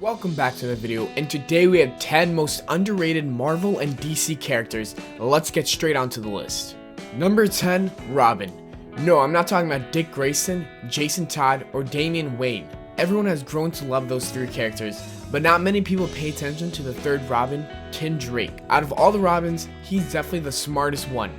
Welcome back to the video, and today we have 10 most underrated Marvel and DC characters. Let's get straight onto the list. Number 10, Robin. No, I'm not talking about Dick Grayson, Jason Todd, or Damian Wayne. Everyone has grown to love those three characters, but not many people pay attention to the third Robin, Tim Drake. Out of all the Robins, he's definitely the smartest one.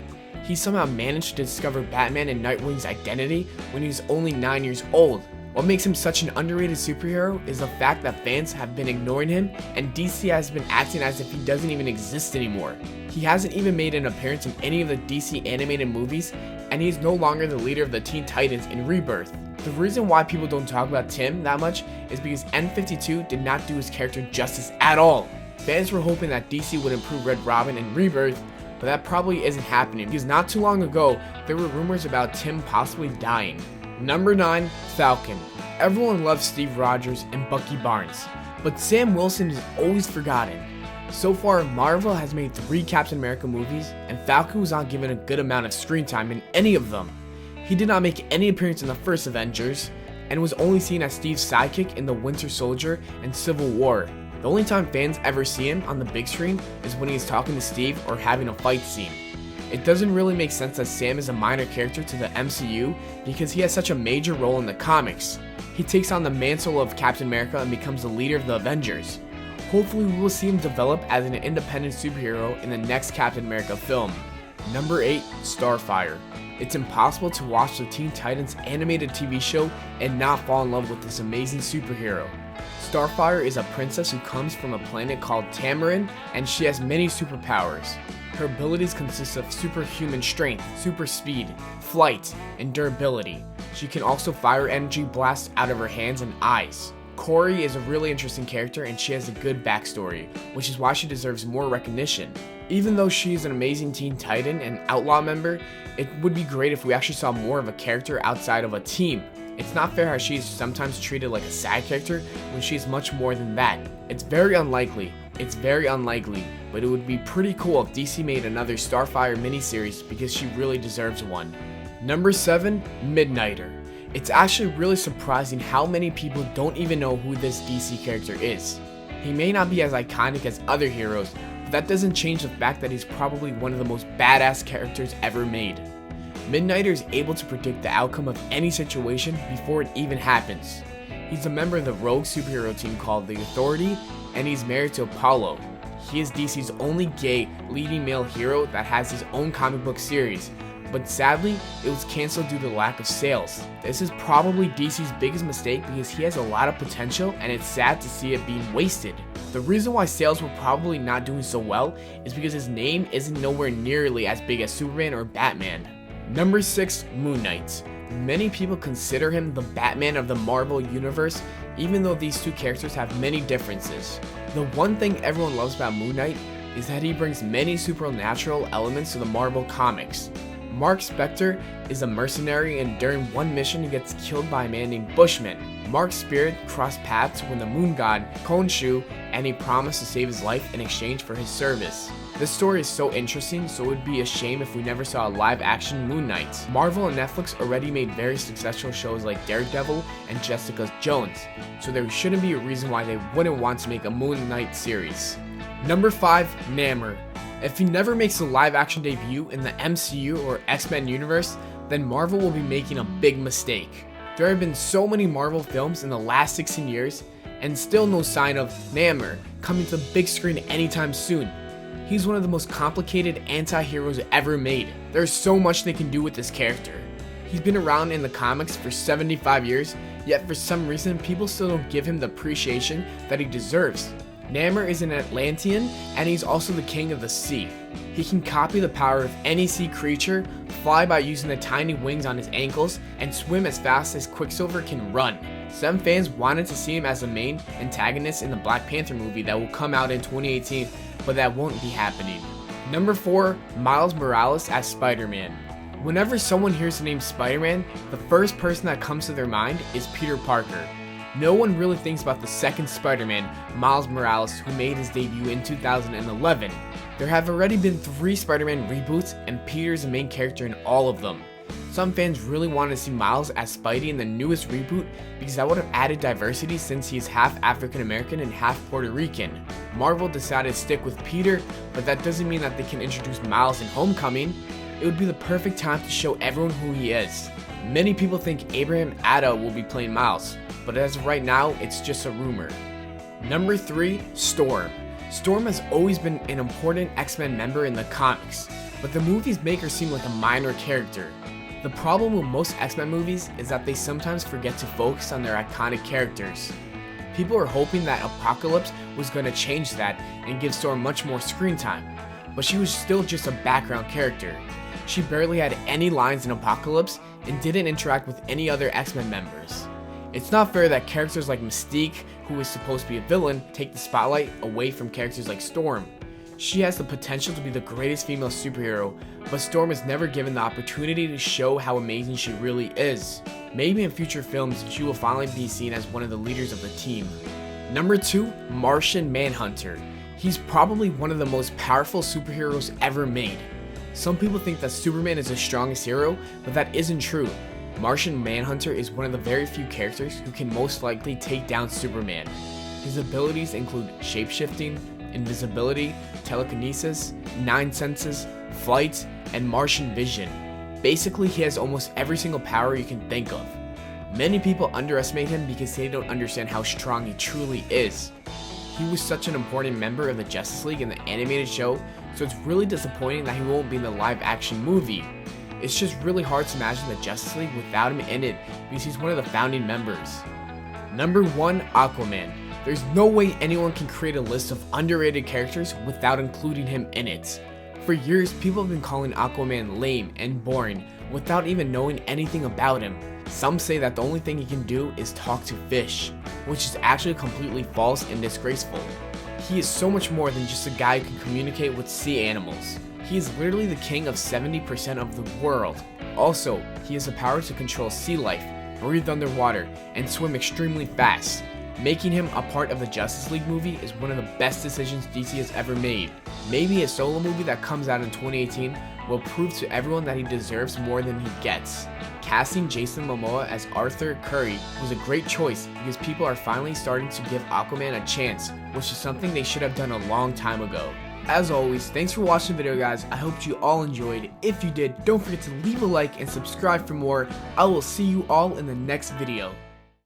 He somehow managed to discover Batman and Nightwing's identity when he was only 9 years old. What makes him such an underrated superhero is the fact that fans have been ignoring him and DC has been acting as if he doesn't even exist anymore. He hasn't even made an appearance in any of the DC animated movies, and he's no longer the leader of the Teen Titans in Rebirth. The reason why people don't talk about Tim that much is because N52 did not do his character justice at all. Fans were hoping that DC would improve Red Robin in Rebirth, but that probably isn't happening because not too long ago, there were rumors about Tim possibly dying. Number 9, Falcon. Everyone loves Steve Rogers and Bucky Barnes, but Sam Wilson is always forgotten. So far, Marvel has made 3 Captain America movies, and Falcon was not given a good amount of screen time in any of them. He did not make any appearance in the first Avengers, and was only seen as Steve's sidekick in The Winter Soldier and Civil War. The only time fans ever see him on the big screen is when he is talking to Steve or having a fight scene. It doesn't really make sense that Sam is a minor character to the MCU because he has such a major role in the comics. He takes on the mantle of Captain America and becomes the leader of the Avengers. Hopefully we will see him develop as an independent superhero in the next Captain America film. Number 8, Starfire. It's impossible to watch the Teen Titans animated TV show and not fall in love with this amazing superhero. Starfire is a princess who comes from a planet called Tamarin, and she has many superpowers. Her abilities consist of superhuman strength, super speed, flight, and durability. She can also fire energy blasts out of her hands and eyes. Corey is a really interesting character and she has a good backstory, which is why she deserves more recognition. Even though she is an amazing Teen Titan and Outlaw member, it would be great if we actually saw more of a character outside of a team. It's not fair how she is sometimes treated like a side character when she is much more than that. It's very unlikely, but it would be pretty cool if DC made another Starfire miniseries because she really deserves one. Number 7, Midnighter. It's actually really surprising how many people don't even know who this DC character is. He may not be as iconic as other heroes, but that doesn't change the fact that he's probably one of the most badass characters ever made. Midnighter is able to predict the outcome of any situation before it even happens. He's a member of the rogue superhero team called the Authority, and he's married to Apollo. He is DC's only gay leading male hero that has his own comic book series, but sadly, it was cancelled due to lack of sales. This is probably DC's biggest mistake because he has a lot of potential and it's sad to see it being wasted. The reason why sales were probably not doing so well is because his name isn't nowhere nearly as big as Superman or Batman. Number 6, Moon Knight. Many people consider him the Batman of the Marvel Universe, even though these two characters have many differences. The one thing everyone loves about Moon Knight is that he brings many supernatural elements to the Marvel comics. Mark Spector is a mercenary, and during one mission he gets killed by a man named Bushman. Mark's spirit crossed paths with the moon god Khonshu, and he promised to save his life in exchange for his service. This story is so interesting, so it would be a shame if we never saw a live-action Moon Knight. Marvel and Netflix already made very successful shows like Daredevil and Jessica Jones, so there shouldn't be a reason why they wouldn't want to make a Moon Knight series. Number 5, Namur. If he never makes a live-action debut in the MCU or X-Men universe, then Marvel will be making a big mistake. There have been so many Marvel films in the last 16 years, and still no sign of Namur coming to the big screen anytime soon. He's one of the most complicated anti-heroes ever made. There's so much they can do with this character. He's been around in the comics for 75 years, yet for some reason people still don't give him the appreciation that he deserves. Namur is an Atlantean, and he's also the king of the sea. He can copy the power of any sea creature, fly by using the tiny wings on his ankles, and swim as fast as Quicksilver can run. Some fans wanted to see him as the main antagonist in the Black Panther movie that will come out in 2018, but that won't be happening. Number 4, Miles Morales as Spider-Man. Whenever someone hears the name Spider-Man, the first person that comes to their mind is Peter Parker. No one really thinks about the second Spider-Man, Miles Morales, who made his debut in 2011. There have already been 3 Spider-Man reboots, and Peter is the main character in all of them. Some fans really wanted to see Miles as Spidey in the newest reboot because that would have added diversity since he is half African American and half Puerto Rican. Marvel decided to stick with Peter, but that doesn't mean that they can introduce Miles in Homecoming. It would be the perfect time to show everyone who he is. Many people think Abraham Adda will be playing Miles, but as of right now, it's just a rumor. Number 3, Storm. Storm has always been an important X-Men member in the comics, but the movie's makers seem like a minor character. The problem with most X-Men movies is that they sometimes forget to focus on their iconic characters. People were hoping that Apocalypse was going to change that and give Storm much more screen time, but she was still just a background character. She barely had any lines in Apocalypse and didn't interact with any other X-Men members. It's not fair that characters like Mystique, who is supposed to be a villain, take the spotlight away from characters like Storm. She has the potential to be the greatest female superhero, but Storm is never given the opportunity to show how amazing she really is. Maybe in future films, she will finally be seen as one of the leaders of the team. Number 2, Martian Manhunter. He's probably one of the most powerful superheroes ever made. Some people think that Superman is the strongest hero, but that isn't true. Martian Manhunter is one of the very few characters who can most likely take down Superman. His abilities include shapeshifting, invisibility, telekinesis, 9 senses, flight, and Martian vision. Basically, he has almost every single power you can think of. Many people underestimate him because they don't understand how strong he truly is. He was such an important member of the Justice League in the animated show, so it's really disappointing that he won't be in the live action movie. It's just really hard to imagine the Justice League without him in it because he's one of the founding members. Number 1, Aquaman. There's no way anyone can create a list of underrated characters without including him in it. For years, people have been calling Aquaman lame and boring without even knowing anything about him. Some say that the only thing he can do is talk to fish, which is actually completely false and disgraceful. He is so much more than just a guy who can communicate with sea animals. He is literally the king of 70% of the world. Also, he has the power to control sea life, breathe underwater, and swim extremely fast. Making him a part of the Justice League movie is one of the best decisions DC has ever made. Maybe a solo movie that comes out in 2018 will prove to everyone that he deserves more than he gets. Casting Jason Momoa as Arthur Curry was a great choice because people are finally starting to give Aquaman a chance, which is something they should have done a long time ago. As always, thanks for watching the video, guys. I hope you all enjoyed. If you did, don't forget to leave a like and subscribe for more. I will see you all in the next video.